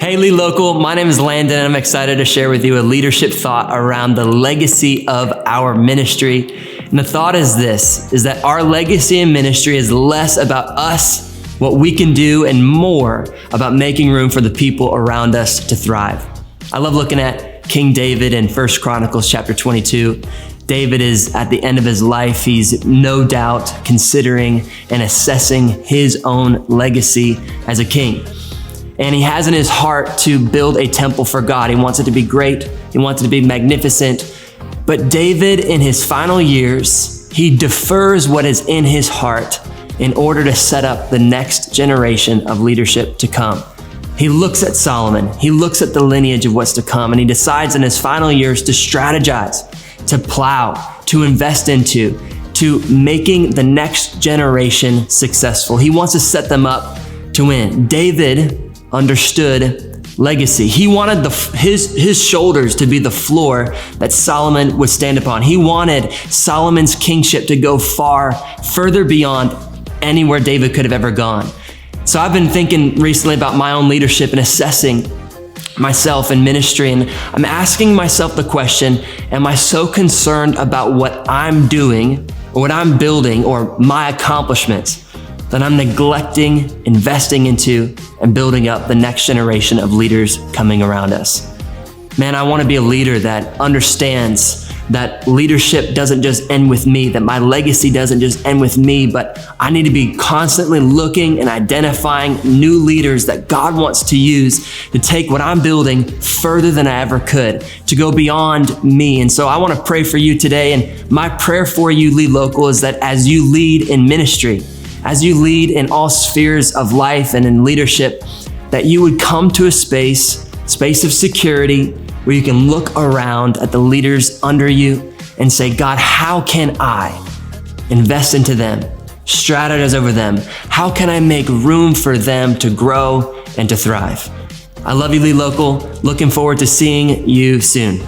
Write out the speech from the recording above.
Hey, Lee Local, my name is Landon, and I'm excited to share with you a leadership thought around the legacy of our ministry. And the thought is this, is that our legacy in ministry is less about us, what we can do, and more about making room for the people around us to thrive. I love looking at King David in 1 Chronicles chapter 22. David is at the end of his life. He's no doubt considering and assessing his own legacy as a king. And he has in his heart to build a temple for God. He wants it to be great. He wants it to be magnificent. But David, in his final years, he defers what is in his heart in order to set up the next generation of leadership to come. He looks at Solomon. He looks at the lineage of what's to come, and he decides in his final years to strategize, to plow, to invest into, to making the next generation successful. He wants to set them up to win. David understood legacy. He wanted his shoulders to be the floor that Solomon would stand upon. He wanted Solomon's kingship to go further beyond anywhere David could have ever gone. So I've been thinking recently about my own leadership and assessing myself in ministry, and I'm asking myself the question, am I so concerned about what I'm doing or what I'm building or my accomplishments that I'm neglecting investing into and building up the next generation of leaders coming around us? Man, I want to be a leader that understands that leadership doesn't just end with me, that my legacy doesn't just end with me, but I need to be constantly looking and identifying new leaders that God wants to use to take what I'm building further than I ever could, to go beyond me. And so I want to pray for you today. And my prayer for you, Lead Local, is that as you lead in ministry, as you lead in all spheres of life and in leadership, that you would come to a space of security where you can look around at the leaders under you and say, God, how can I invest into them, strategize over them? How can I make room for them to grow and to thrive? I love you, Lead Local. Looking forward to seeing you soon.